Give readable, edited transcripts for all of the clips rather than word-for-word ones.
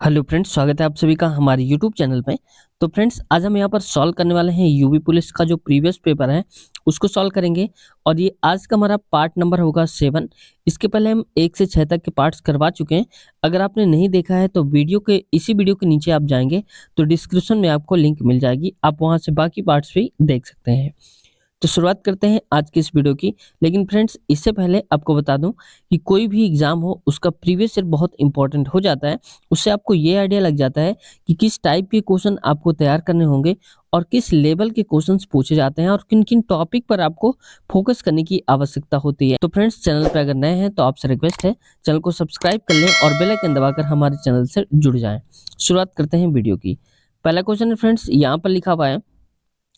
Hello friends, स्वागत है आप सभी का हमारे यूट्यूब चैनल में। तो फ्रेंड्स, आज हम यहाँ पर सॉल्व करने वाले हैं यूपी पुलिस का जो प्रीवियस पेपर है उसको सॉल्व करेंगे। और ये आज का हमारा पार्ट नंबर होगा 7। इसके पहले हम 1 से 6 तक के पार्ट्स करवा चुके हैं। अगर आपने नहीं देखा है तो इसी वीडियो के नीचे आप जाएंगे तो डिस्क्रिप्शन में आपको लिंक मिल जाएगी, आप वहाँ से बाकी पार्ट्स भी देख सकते हैं। तो शुरुआत करते हैं आज की इस वीडियो की। लेकिन फ्रेंड्स, इससे पहले आपको बता दूं कि कोई भी एग्जाम हो उसका प्रीवियस ईयर बहुत इंपॉर्टेंट हो जाता है। उससे आपको ये आइडिया लग जाता है कि किस टाइप के क्वेश्चन आपको तैयार करने होंगे और किस लेवल के क्वेश्चंस पूछे जाते हैं और किन किन टॉपिक पर आपको फोकस करने की आवश्यकता होती है। तो फ्रेंड्स, चैनल पर अगर नए हैं तो आपसे रिक्वेस्ट है चैनल को सब्सक्राइब कर लें और बेल आइकन दबाकर हमारे चैनल से जुड़ जाएं। शुरुआत करते हैं वीडियो की। पहला क्वेश्चन है फ्रेंड्स, यहाँ पर लिखा हुआ है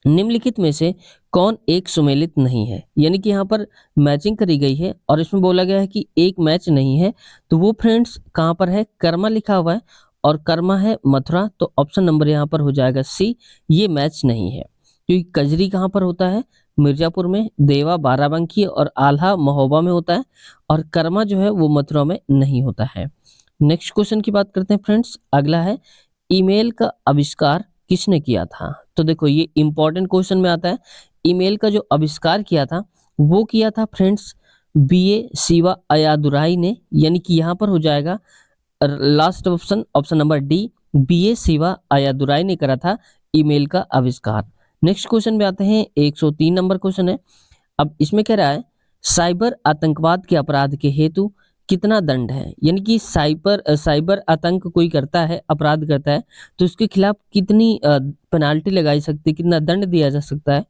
निम्नलिखित में से कौन एक सुमेलित नहीं है। यानी कि यहाँ पर मैचिंग करी गई है और इसमें बोला गया है कि एक मैच नहीं है। तो वो फ्रेंड्स कहाँ पर है? कर्मा लिखा हुआ है और कर्मा है मथुरा। तो ऑप्शन नंबर यहाँ पर हो जाएगा सी, ये मैच नहीं है। क्योंकि कजरी कहाँ पर होता है? मिर्जापुर में, देवा बाराबंकी और आल्हा महोबा में होता है, और कर्मा जो है वो मथुरा में नहीं होता है। नेक्स्ट क्वेश्चन की बात करते हैं फ्रेंड्स। अगला है, ईमेल का आविष्कार किसने किया था? तो देखो, ये इंपॉर्टेंट क्वेश्चन में आता है। ईमेल का जो आविष्कार किया था वो किया था फ्रेंड्स बीए शिवा अय्यादुराई ने। यानी कि यहाँ पर हो जाएगा last option, option number D, V A Shiva Ayyadurai ने करा था ईमेल का आविष्कार। नेक्स्ट क्वेश्चन में आते हैं, 103 नंबर क्वेश्चन है। अब इसमें कह रहा है साइबर आतंकवाद के अपराध के हेतु कितना दंड है। यानी कि साइबर आतंक कोई करता है, अपराध करता है, तो उसके खिलाफ कितनी पेनाल्टी लगाई सकती है, कितना दंड दिया जा सकता है।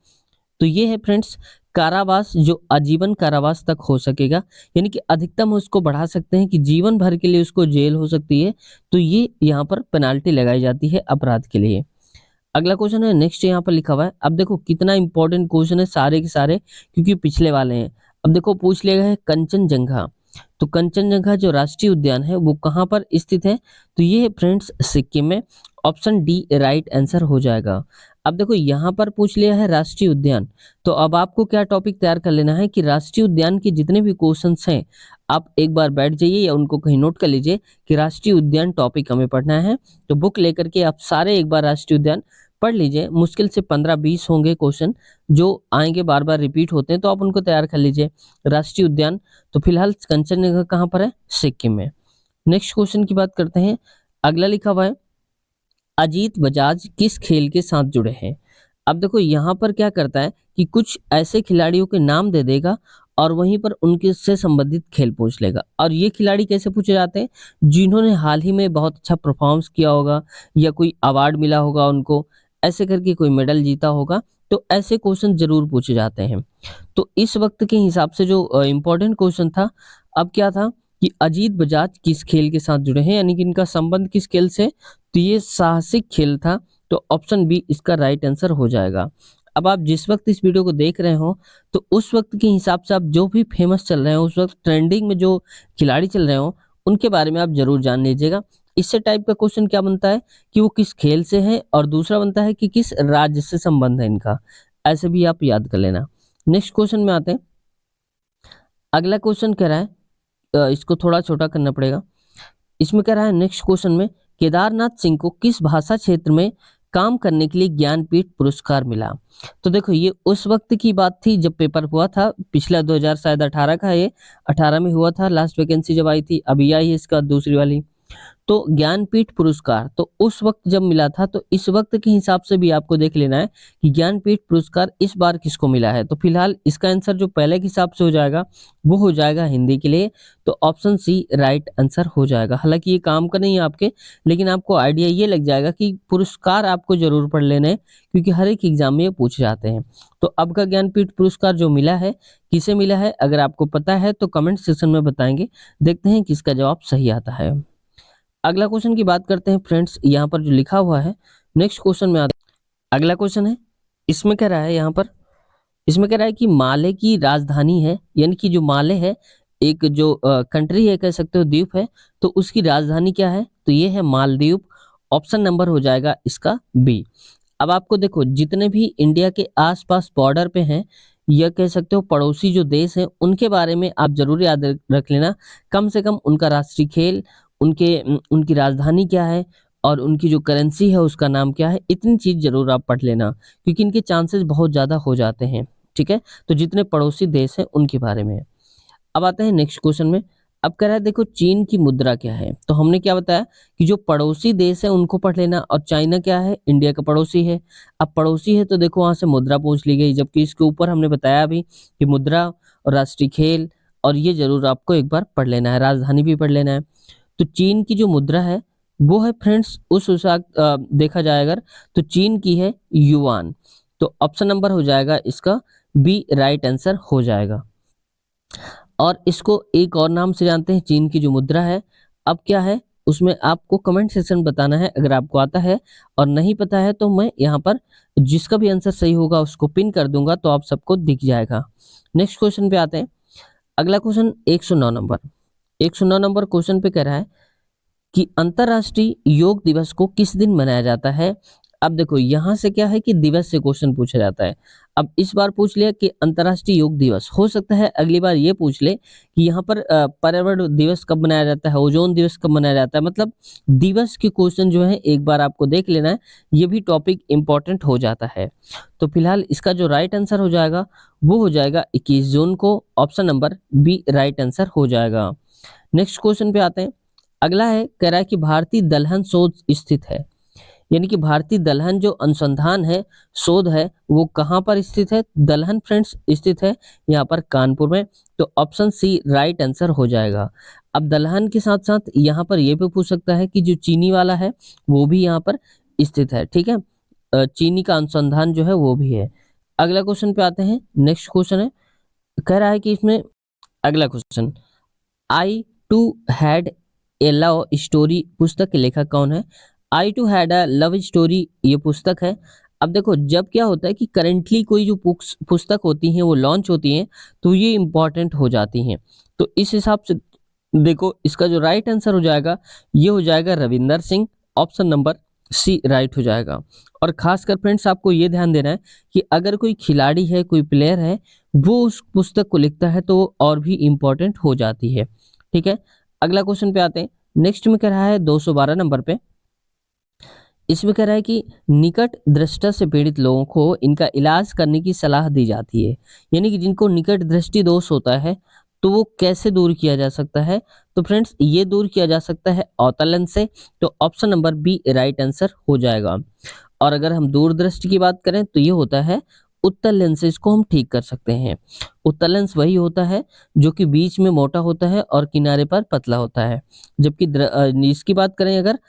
तो ये है फ्रेंड्स कारावास, जो आजीवन कारावास तक हो सकेगा। यानी कि अधिकतम उसको बढ़ा सकते हैं कि जीवन भर के लिए उसको जेल हो सकती है। तो ये यहाँ पर पेनाल्टी लगाई जाती है अपराध के लिए। अगला क्वेश्चन है नेक्स्ट, यहाँ पर लिखा हुआ है। अब देखो कितना इंपॉर्टेंट क्वेश्चन है सारे के सारे, क्योंकि पिछले वाले हैं। अब देखो पूछ लिया गया है कंचनजंगा। तो कंचनजंगा जो राष्ट्रीय उद्यान है वो कहाँ पर स्थित है? तो ये है फ्रेंड्स सिक्किम में। ऑप्शन डी राइट आंसर हो जाएगा। अब देखो यहाँ पर पूछ लिया है राष्ट्रीय उद्यान। तो अब आपको क्या टॉपिक तैयार कर लेना है कि राष्ट्रीय उद्यान के जितने भी क्वेश्चंस हैं आप एक बार बैठ जाइए या उनको कहीं नोट कर लीजिए कि राष्ट्रीय उद्यान टॉपिक हमें पढ़ना है। तो बुक लेकर के आप सारे एक बार राष्ट्रीय उद्यान पढ़ लीजिए। मुश्किल से 15-20 होंगे क्वेश्चन जो आएंगे, बार बार रिपीट होते हैं, तो आप उनको तैयार कर लीजिए। राष्ट्रीय उद्यान तो फिलहाल कंचनजंगा कहाँ पर है? सिक्किम में। नेक्स्ट क्वेश्चन की बात करते हैं। अगला लिखा हुआ है अजीत बजाज किस खेल के साथ जुड़े हैं? अब देखो यहाँ पर क्या करता है कि कुछ ऐसे खिलाड़ियों के नाम दे देगा और वहीं पर उनके से संबंधित खेल पूछ लेगा। और ये खिलाड़ी कैसे पूछे जाते हैं? जिन्होंने हाल ही में बहुत अच्छा परफॉर्मेंस किया होगा या कोई अवार्ड मिला होगा उनको, ऐसे करके कोई मेडल जीता होगा। तो ऐसे क्वेश्चन जरूर पूछे जाते हैं। तो इस वक्त के हिसाब से जो इम्पोर्टेंट क्वेश्चन था, अब क्या था कि अजीत बजाज किस खेल के साथ जुड़े हैं, यानी कि इनका संबंध किस खेल से? तो ये साहसिक खेल था। तो ऑप्शन बी इसका राइट आंसर हो जाएगा। अब आप जिस वक्त इस वीडियो को देख रहे हो तो उस वक्त के हिसाब से आप जो भी फेमस चल रहे हो, उस वक्त ट्रेंडिंग में जो खिलाड़ी चल रहे हो, उनके बारे में आप जरूर जान लीजिएगा। इससे टाइप का क्वेश्चन क्या बनता है कि वो किस खेल से है, और दूसरा बनता है कि किस राज्य से संबंध है इनका। ऐसे भी आप याद कर लेना। नेक्स्ट क्वेश्चन में आते हैं। अगला क्वेश्चन कह रहा है, इसको थोड़ा छोटा करना पड़ेगा। इसमें कह रहा है नेक्स्ट क्वेश्चन में केदारनाथ सिंह को किस भाषा क्षेत्र में काम करने के लिए ज्ञानपीठ पुरस्कार मिला? तो देखो ये उस वक्त की बात थी जब पेपर हुआ था, पिछला 2000 शायद 18 का, ये 18 में हुआ था लास्ट वैकेंसी जब आई थी। अभी आई है इसका दूसरी वाली। तो ज्ञानपीठ पुरस्कार तो उस वक्त जब मिला था, तो इस वक्त के हिसाब से भी आपको देख लेना है कि ज्ञानपीठ पुरस्कार इस बार किसको मिला है। तो फिलहाल इसका आंसर जो पहले के हिसाब से हो जाएगा वो हो जाएगा हिंदी के लिए। तो ऑप्शन सी राइट आंसर हो जाएगा। हालांकि ये काम का नहीं है आपके, लेकिन आपको आइडिया ये लग जाएगा कि पुरस्कार आपको जरूर पढ़ लेने हैं, क्योंकि हर एक एग्जाम में ये पूछे जाते हैं। तो अब का ज्ञानपीठ पुरस्कार जो मिला है, किसे मिला है, अगर आपको पता है तो कमेंट सेक्शन में बताएंगे। देखते हैं किसका जवाब सही आता है। अगला क्वेश्चन की बात करते हैं फ्रेंड्स। यहाँ पर जो लिखा हुआ है नेक्स्ट क्वेश्चन में आता है। अगला क्वेश्चन है, इसमें कह रहा है यहाँ पर, इसमें कह रहा है कि माले की राजधानी है, यानी कि जो माले है एक जो कंट्री है, कह सकते हो द्वीप है, तो उसकी राजधानी क्या है? तो ये है मालदीव। ऑप्शन नंबर हो जाएगा इसका बी। अब आपको देखो जितने भी इंडिया के आसपास बॉर्डर पे हैं या कह सकते हो पड़ोसी जो देश हैं, उनके बारे में आप जरूर याद रख लेना। कम से कम उनका राष्ट्रीय खेल, उनकी राजधानी क्या है और उनकी जो करेंसी है उसका नाम क्या है, इतनी चीज़ ज़रूर आप पढ़ लेना, क्योंकि इनके चांसेस बहुत ज़्यादा हो जाते हैं, ठीक है? तो जितने पड़ोसी देश हैं उनके बारे में। अब आते हैं नेक्स्ट क्वेश्चन में। अब कह रहा है देखो चीन की मुद्रा क्या है? तो हमने क्या बताया कि जो पड़ोसी देश है उनको पढ़ लेना, और चाइना क्या है? इंडिया का पड़ोसी है। अब पड़ोसी है तो देखो वहाँ से मुद्रा पूछ ली गई, जबकि इसके ऊपर हमने बताया अभी कि मुद्रा और राष्ट्रीय खेल, और ये ज़रूर आपको एक बार पढ़ लेना है, राजधानी भी पढ़ लेना है। तो चीन की जो मुद्रा है वो है फ्रेंड्स उस हिसाब देखा जाए अगर, तो चीन की है युआन। तो ऑप्शन नंबर हो जाएगा इसका बी, राइट आंसर हो जाएगा। और इसको एक और नाम से जानते हैं चीन की जो मुद्रा है। अब क्या है उसमें आपको कमेंट सेक्शन बताना है अगर आपको आता है, और नहीं पता है तो मैं यहाँ पर जिसका भी आंसर सही होगा उसको पिन कर दूंगा तो आप सबको दिख जाएगा। नेक्स्ट क्वेश्चन पे आते हैं। अगला क्वेश्चन 109 नंबर। 109 नंबर क्वेश्चन पे कह रहा है कि अंतर्राष्ट्रीय योग दिवस को किस दिन मनाया जाता है? अब देखो यहाँ से क्या है कि दिवस से क्वेश्चन पूछा जाता है। अब इस बार पूछ लिया कि अंतर्राष्ट्रीय योग दिवस, हो सकता है अगली बार ये पूछ ले कि यहाँ पर पर्यावरण दिवस कब मनाया जाता है, ओजोन दिवस कब मनाया जाता है, मतलब दिवस के क्वेश्चन जो है एक बार आपको देख लेना है, ये भी टॉपिक इंपॉर्टेंट हो जाता है। तो फिलहाल इसका जो राइट आंसर हो जाएगा वो हो जाएगा 21 जून को, option number B right answer हो जाएगा। नेक्स्ट क्वेश्चन पे आते हैं। अगला है कह रहा है कि भारतीय दलहन शोध स्थित है, यानी कि भारतीय दलहन जो अनुसंधान है, शोध है, वो कहाँ पर स्थित है? दलहन फ्रेंड्स स्थित है यहाँ पर कानपुर में। तो ऑप्शन सी राइट आंसर हो जाएगा। अब दलहन के साथ साथ यहाँ पर ये भी पूछ सकता है कि जो चीनी वाला है वो भी यहाँ पर स्थित है, ठीक है? चीनी का अनुसंधान जो है वो भी है। अगला क्वेश्चन पे आते हैं। नेक्स्ट क्वेश्चन है, कह रहा है कि इसमें अगला question, I too had a love story पुस्तक के लेखक कौन है? I too had a love story ये पुस्तक है। अब देखो जब क्या होता है कि करेंटली कोई जो पुस्तक होती हैं वो लॉन्च होती हैं तो ये इम्पॉर्टेंट हो जाती हैं। तो इस हिसाब से देखो इसका जो राइट आंसर हो जाएगा ये हो जाएगा Ravinder Singh, option number C right हो जाएगा। और खासकर फ्रेंड्स आपको ये ध्यान देना है कि अगर कोई खिलाड़ी है, कोई प्लेयर है, वो उस पुस्तक को लिखता है तो वो और भी इम्पोर्टेंट हो जाती है, ठीक है? अगला क्वेश्चन पे आते हैं। नेक्स्ट में कह रहा है 212 नंबर पे, इसमें कह रहा है कि निकट दृष्टि से पीड़ित लोगों को इनका इलाज करने की सलाह दी जाती है, यानी कि जिनको निकट दृष्टि दोष होता है तो वो कैसे दूर किया जा सकता है? तो फ्रेंड्स ये दूर किया जा सकता है औतलन से। तो option number B right answer हो जाएगा। और अगर हम दूरदृष्टि की बात करें तो ये होता है उत्तल लेंसेज को हम ठीक कर सकते हैं। उत्तल लेंस वही होता है जो कि बीच में मोटा होता है और किनारे पर पतला होता है, जबकि इसकी बात करें अगर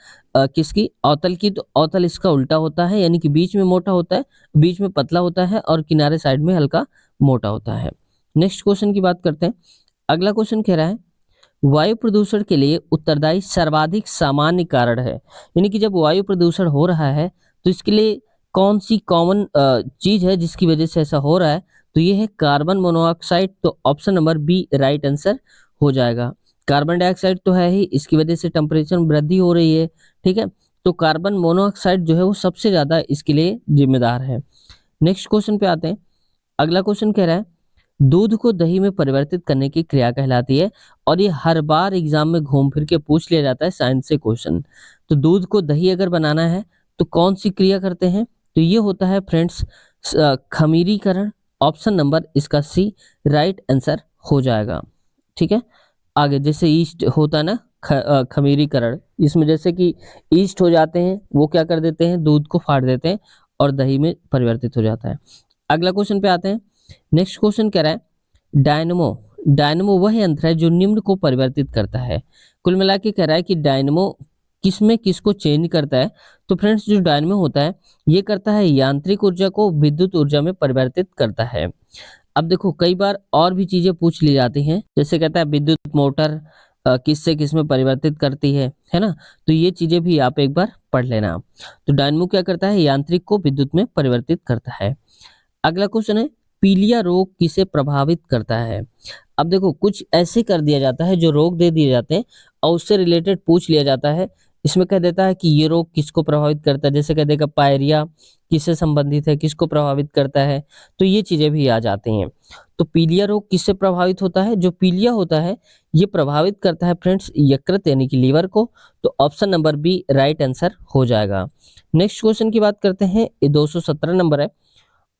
किसकी, अवतल की, तो अवतल इसका उल्टा होता है, यानी कि बीच में मोटा होता है, बीच में पतला होता है और किनारे साइड में हल्का मोटा होता है। नेक्स्ट क्वेश्चन की बात करते हैं। अगला क्वेश्चन कह रहा है वायु प्रदूषण के लिए उत्तरदायी सर्वाधिक सामान्य कारण है, यानी कि जब वायु प्रदूषण हो रहा है तो इसके लिए कौन सी कॉमन चीज है जिसकी वजह से ऐसा हो रहा है? तो ये है कार्बन मोनोऑक्साइड। तो option number B right answer हो जाएगा। कार्बन डाइऑक्साइड तो है ही, इसकी वजह से टेम्परेचर में वृद्धि हो रही है, ठीक है? तो कार्बन मोनोऑक्साइड जो है वो सबसे ज्यादा इसके लिए जिम्मेदार है। नेक्स्ट क्वेश्चन पे आते हैं। अगला क्वेश्चन कह रहा है दूध को दही में परिवर्तित करने की क्रिया कहलाती है, और ये हर बार एग्जाम में घूम फिर के पूछ लिया जाता है साइंस से क्वेश्चन। तो दूध को दही अगर बनाना है तो कौन सी क्रिया करते हैं? तो ये होता है फ्रेंड्स खमीरीकरण। ऑप्शन नंबर इसका सी राइट आंसर हो जाएगा, ठीक है? आगे जैसे ईस्ट होता है ना, खमीरीकरण, इसमें जैसे कि ईस्ट हो जाते हैं वो क्या कर देते हैं, दूध को फाड़ देते हैं और दही में परिवर्तित हो जाता है। अगला क्वेश्चन पे आते हैं। नेक्स्ट क्वेश्चन कह रहा है डायनमो। डायनमो वह यंत्र है जो निम्न को परिवर्तित करता है। कुल मिला के कह रहा है कि डायनमो किसमें किसको चेंज करता है? तो फ्रेंड्स जो डायनमो होता है ये करता है यांत्रिक ऊर्जा को विद्युत ऊर्जा में परिवर्तित करता है। अब देखो कई बार और भी चीजें पूछ ली जाती हैं, जैसे कहता है विद्युत मोटर किससे किस में परिवर्तित करती है ना? तो ये चीजें भी आप एक बार पढ़ लेना। तो डायनमो क्या करता है, यांत्रिक को विद्युत में परिवर्तित करता है। अगला क्वेश्चन है पीलिया रोग किसे प्रभावित करता है? अब देखो कुछ ऐसे कर दिया जाता है जो रोग दे दिए जाते हैं और उससे रिलेटेड पूछ लिया जाता है, इसमें कह देता है कि ये रोग किसको प्रभावित करता है, जैसे कह देगा पायरिया किससे संबंधित है, किसको प्रभावित करता है, तो ये चीजें भी आ जाती हैं। तो पीलिया रोग किससे प्रभावित होता है, जो पीलिया होता है ये प्रभावित करता है फ्रेंड्स यकृत यानी कि लीवर को। तो option number B right answer हो जाएगा। नेक्स्ट क्वेश्चन की बात करते हैं, ये 217 नंबर है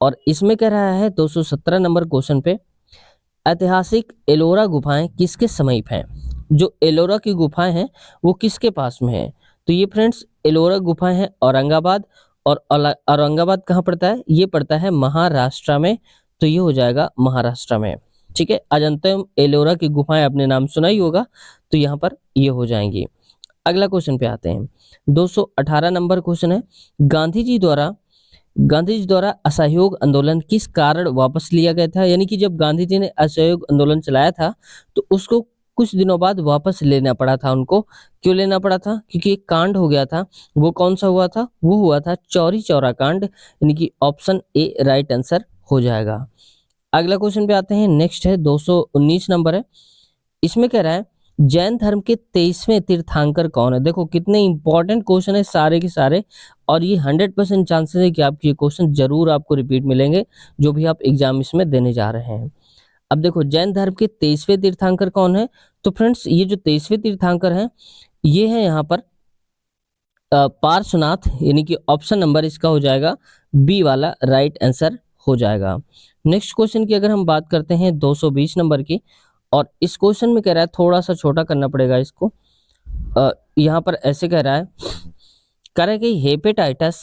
और इसमें कह रहा है 217 नंबर क्वेश्चन पे ऐतिहासिक एलोरा गुफाएं किसके समीप हैं। जो एलोरा की गुफाएं हैं वो किसके पास में है, तो ये फ्रेंड्स एलोरा गुफाएं हैं औरंगाबाद। और औरंगाबाद कहाँ पड़ता है, ये पड़ता है महाराष्ट्र में। तो ये हो जाएगा महाराष्ट्र में। ठीक है, अजंता एलोरा की गुफाएं आपने नाम सुना ही होगा, तो यहाँ पर ये हो जाएंगी। अगला क्वेश्चन पे आते हैं, 218 नंबर क्वेश्चन है, गांधी जी द्वारा असहयोग आंदोलन किस कारण वापस लिया गया था, यानी कि जब गांधी जी ने असहयोग आंदोलन चलाया था तो उसको कुछ दिनों बाद वापस लेना पड़ा था उनको। क्यों लेना पड़ा था, क्योंकि एक कांड हो गया था। वो कौन सा हुआ था, वो हुआ था चौरी चौरा कांड, यानी कि ऑप्शन ए राइट आंसर हो जाएगा। अगला क्वेश्चन पे आते हैं, नेक्स्ट है 219 नंबर है। इसमें कह रहा है जैन धर्म के 23वें तीर्थंकर कौन है। देखो कितने इंपॉर्टेंट क्वेश्चन है सारे के सारे, और ये 100% चांसेस है कि आपके ये क्वेश्चन जरूर आपको रिपीट मिलेंगे जो भी आप एग्जाम इसमें देने जा रहे हैं। अब देखो जैन धर्म के 23वें तीर्थंकर कौन है, तो फ्रेंड्स ये जो 23वें तीर्थंकर हैं ये है यहाँ पर पार्श्वनाथ, यानी कि ऑप्शन नंबर इसका हो जाएगा बी वाला राइट आंसर हो जाएगा। नेक्स्ट क्वेश्चन की अगर हम बात करते हैं 220 नंबर की, और इस क्वेश्चन में कह रहा है थोड़ा सा छोटा करना पड़ेगा इसको। यहाँ पर ऐसे कह रहा है, कह रहा है कि हेपेटाइटिस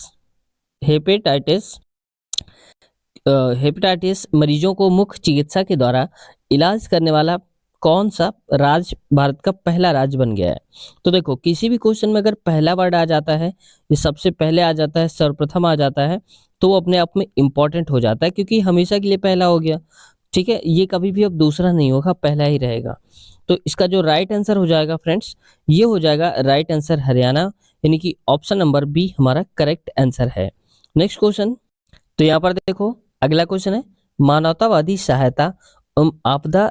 हेपेटाइटिस मरीजों को मुख्य चिकित्सा के द्वारा इलाज करने वाला कौन सा राज्य भारत का पहला राज्य बन गया है। तो देखो किसी भी क्वेश्चन में अगर पहला वर्ड आ जाता है, ये सबसे पहले आ जाता है, सर्वप्रथम आ जाता है, तो वो अपने आप में इम्पोर्टेंट हो जाता है क्योंकि हमेशा के लिए पहला हो गया। ठीक है, ये कभी भी अब दूसरा नहीं होगा, पहला ही रहेगा। तो इसका जो राइट आंसर हो जाएगा फ्रेंड्स, ये हो जाएगा राइट आंसर हरियाणा, यानी कि ऑप्शन नंबर बी हमारा करेक्ट आंसर है। नेक्स्ट क्वेश्चन, तो यहाँ पर देखो अगला क्वेश्चन है, मानवतावादी सहायता आपदा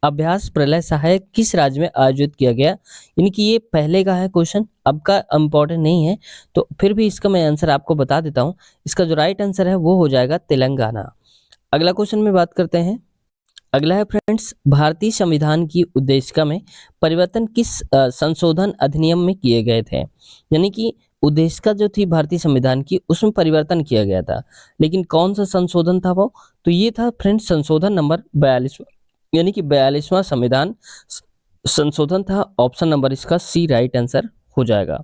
अभ्यास प्रलय सहायक किस राज्य में आयोजित किया गया। यानी कि ये पहले का है क्वेश्चन, अब का इम्पोर्टेंट नहीं है, तो फिर भी इसका मैं आंसर आपको बता देता हूँ। इसका जो राइट आंसर है वो हो जाएगा तेलंगाना। अगला क्वेश्चन में बात करते हैं, अगला है फ्रेंड्स, भारतीय संविधान की उद्देशिका में परिवर्तन किस संशोधन अधिनियम में किए गए थे। यानी कि उद्देशिका जो थी भारतीय संविधान की उसमें परिवर्तन किया गया था, लेकिन कौन सा संशोधन था वो, तो ये था फ्रेंड्स संशोधन नंबर 42, यानी कि 42वां संविधान संशोधन था। ऑप्शन नंबर इसका सी राइट आंसर हो जाएगा।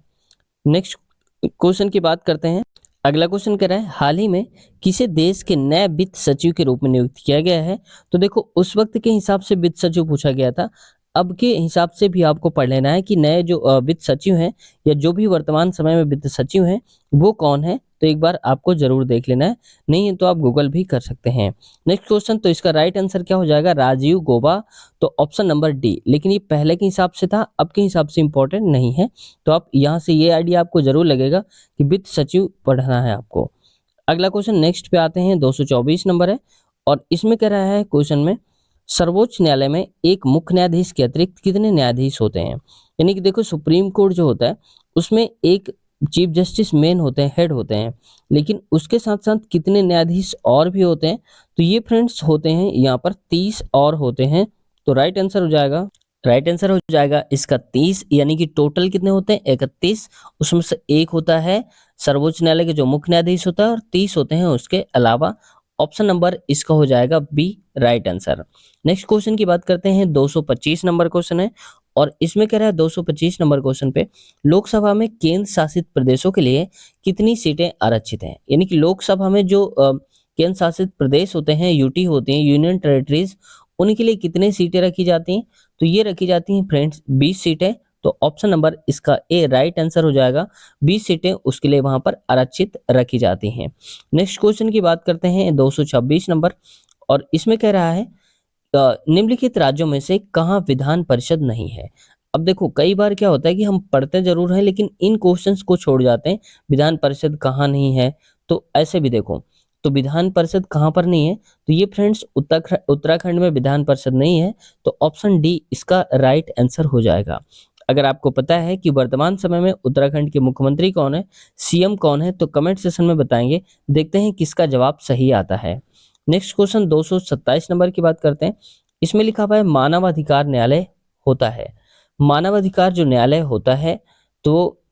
नेक्स्ट क्वेश्चन की बात करते हैं, अगला क्वेश्चन कह रहा है हाल ही में किसे देश के नए वित्त सचिव के रूप में नियुक्त किया गया है। तो देखो उस वक्त के हिसाब से वित्त सचिव पूछा गया था, अब के हिसाब से भी आपको पढ़ लेना है कि नए जो वित्त सचिव हैं या जो भी वर्तमान समय में वित्त सचिव हैं वो कौन है, तो एक बार आपको जरूर देख लेना है, नहीं है तो आप गूगल भी कर सकते हैं। नेक्स्ट क्वेश्चन, तो इसका राइट आंसर क्या हो जाएगा, राजीव गौबा। तो ऑप्शन नंबर डी, लेकिन ये पहले के हिसाब से था, अब के हिसाब से इंपॉर्टेंट नहीं है, तो आप यहाँ से ये आइडिया आपको जरूर लगेगा कि वित्त सचिव पढ़ना है आपको। अगला क्वेश्चन नेक्स्ट पे आते हैं, 224 नंबर है और इसमें कह रहा है क्वेश्चन में सर्वोच्च न्यायालय में एक मुख्य न्यायाधीश के अतिरिक्त कितने न्यायाधीश होते हैं। यानी कि देखो सुप्रीम कोर्ट जो होता है उसमें एक चीफ जस्टिस मेन होते हैं, हेड होते हैं, लेकिन उसके साथ साथ कितने न्यायाधीश और भी होते हैं, तो ये फ्रेंड्स होते हैं यहाँ पर 30 और होते हैं। तो राइट आंसर हो जाएगा, राइट आंसर हो जाएगा इसका 30, यानी कि टोटल कितने होते हैं 31, उसमें से एक होता है सर्वोच्च न्यायालय के जो मुख्य न्यायाधीश होता है और 30 होते हैं उसके अलावा। ऑप्शन नंबर इसका हो जाएगा B right answer. Next question की बात करते हैं, 225 नंबर क्वेश्चन है और इसमें कह रहा है 225 नंबर क्वेश्चन पे लोकसभा में केंद्र शासित प्रदेशों के लिए कितनी सीटें आरक्षित हैं। यानी कि लोकसभा में जो केंद्र शासित प्रदेश होते हैं, यूटी होते हैं, यूनियन टेरिटरीज, उनके लिए कितनी सीटें रखी जाती हैं, तो ये रखी जाती हैं फ्रेंड्स 20 सीटें। तो ऑप्शन नंबर इसका ए राइट आंसर हो जाएगा, 20 सीटें उसके लिए वहां पर आरक्षित रखी जाती हैं। नेक्स्ट क्वेश्चन की बात करते हैं, 226 नंबर और इसमें कह रहा है निम्नलिखित राज्यों में से कहाँ विधान परिषद नहीं है। अब देखो कई बार क्या होता है कि हम पढ़ते जरूर हैं लेकिन इन क्वेश्चंस को छोड़ जाते हैं, विधान परिषद कहाँ नहीं है, तो ऐसे भी देखो, तो विधान परिषद कहाँ पर नहीं है, तो ये फ्रेंड्स उत्तराखंड में विधान परिषद नहीं है, तो ऑप्शन डी इसका राइट आंसर हो जाएगा। अगर आपको पता है कि वर्तमान समय में उत्तराखंड के मुख्यमंत्री कौन है, सीएम कौन है, तो कमेंट सेशन में बताएंगे। देखते हैं किसका जवाब सही आता है। नेक्स्ट क्वेश्चन 227 नंबर की बात करते हैं। इसमें लिखा हुआ है मानवाधिकार न्यायालय होता है। मानवाधिकार जो न्यायालय होता है तो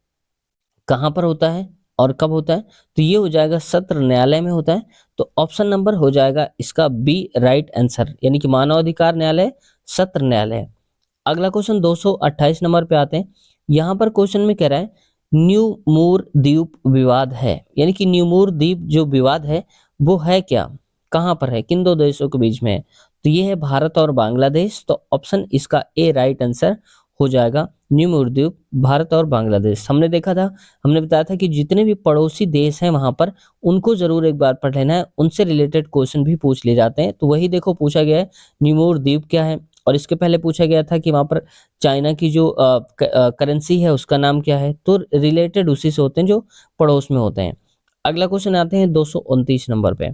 कहाँ पर होता है और कब होता है? तो ये हो जाएगा सत्र न्यायालय में होता है। तो ऑप्शन नंबर हो जाएगा इसका बी राइट आंसर, यानी कि मानवाधिकार न्यायालय सत्र न्यायालय। अगला क्वेश्चन 228 नंबर पे आते हैं। यहाँ पर क्वेश्चन में कह रहा है न्यू मूर द्वीप विवाद है, यानी कि न्यू मूर द्वीप जो विवाद है वो है क्या, कहाँ पर है, किन दो देशों के बीच में है? तो ये है भारत और बांग्लादेश। तो ऑप्शन इसका ए राइट आंसर हो जाएगा। न्यू मूर द्वीप भारत और बांग्लादेश। हमने देखा था, हमने बताया था कि जितने भी पड़ोसी देश हैं वहां पर उनको जरूर एक बार पढ़ लेना है, उनसे रिलेटेड क्वेश्चन भी पूछ लिए जाते हैं। तो वही देखो पूछा गया है न्यू मूर द्वीप क्या है, और इसके पहले पूछा गया था कि वहां पर चाइना की जो करेंसी है उसका नाम क्या है। तो रिलेटेड उसी से होते हैं जो पड़ोस में होते हैं। अगला क्वेश्चन आते हैं 229 नंबर पे।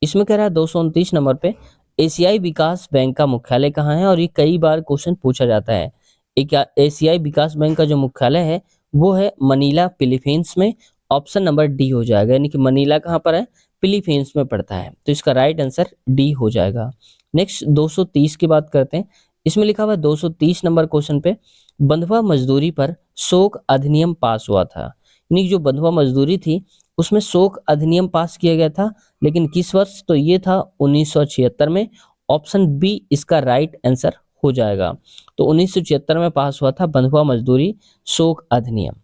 इसमें कह रहा है 229 नंबर पे एशियाई विकास बैंक का मुख्यालय कहाँ है, और ये कई बार क्वेश्चन पूछा जाता है। एक एशियाई विकास बैंक का जो मुख्यालय है वो है मनीला फिलीपींस में। ऑप्शन नंबर डी हो जाएगा, यानी कि मनीला कहाँ पर है, फिलीपींस में पड़ता है। तो इसका राइट आंसर डी हो जाएगा। नेक्स्ट 230 की बात करते हैं। इसमें लिखा हुआ है 230 नंबर क्वेश्चन पे बंधुआ मजदूरी पर शोक अधिनियम पास हुआ था, यानी कि जो बंधुआ मजदूरी थी उसमें शोक अधिनियम पास किया गया था, लेकिन किस वर्ष? तो ये था 1976 में। ऑप्शन बी इसका राइट आंसर हो जाएगा। तो 1976 में पास हुआ था बंधुआ मजदूरी शोक अधिनियम।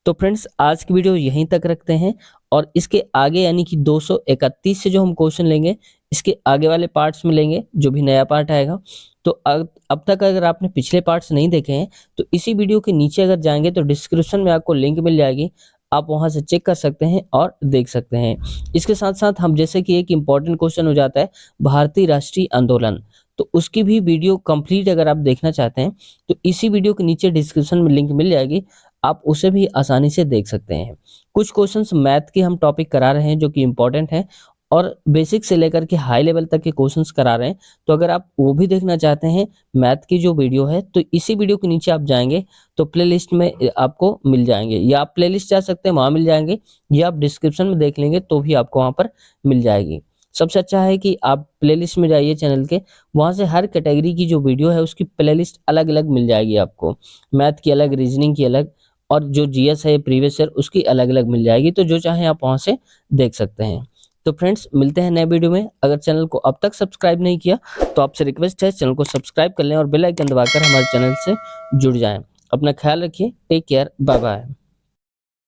तो फ्रेंड्स आज की वीडियो यहीं तक रखते हैं, और इसके आगे यानी कि 231 से जो हम क्वेश्चन लेंगे इसके आगे वाले पार्ट्स में लेंगे, जो भी नया पार्ट आएगा। तो अब तक अगर आपने पिछले पार्ट्स नहीं देखे हैं तो इसी वीडियो के नीचे अगर जाएंगे तो डिस्क्रिप्शन में आपको लिंक मिल जाएगी, आप वहां से चेक कर सकते हैं और देख सकते हैं। इसके साथ साथ हम जैसे कि एक इम्पॉर्टेंट क्वेश्चन हो जाता है भारतीय राष्ट्रीय आंदोलन, तो उसकी भी वीडियो कंप्लीट अगर आप देखना चाहते हैं तो इसी वीडियो के नीचे डिस्क्रिप्शन में लिंक मिल जाएगी, आप उसे भी आसानी से देख सकते हैं। कुछ क्वेश्चंस मैथ के हम टॉपिक करा रहे हैं जो कि इम्पोर्टेंट है, और बेसिक से लेकर के हाई लेवल तक के क्वेश्चंस करा रहे हैं। तो अगर आप वो भी देखना चाहते हैं मैथ की जो वीडियो है तो इसी वीडियो के नीचे आप जाएंगे तो प्लेलिस्ट में आपको मिल जाएंगे, या आप प्लेलिस्ट जा सकते हैं वहां मिल जाएंगे, या आप डिस्क्रिप्शन में देख लेंगे तो भी आपको वहां पर मिल जाएगी। सबसे अच्छा है कि आप प्लेलिस्ट में जाइए चैनल के, वहां से हर कैटेगरी की जो वीडियो है उसकी प्लेलिस्ट अलग अलग मिल जाएगी आपको। मैथ की अलग, रीजनिंग की अलग, और जो जीएस है प्रीवियस ईयर उसकी अलग अलग मिल जाएगी। तो जो चाहे आप वहां से देख सकते हैं। तो फ्रेंड्स मिलते हैं नए वीडियो में। अगर चैनल को अब तक सब्सक्राइब नहीं किया तो आपसे रिक्वेस्ट है चैनल को सब्सक्राइब कर लें और बेल आइकन दबाकर हमारे चैनल से जुड़ जाएं। अपना ख्याल रखिए, टेक केयर, बाय बाय।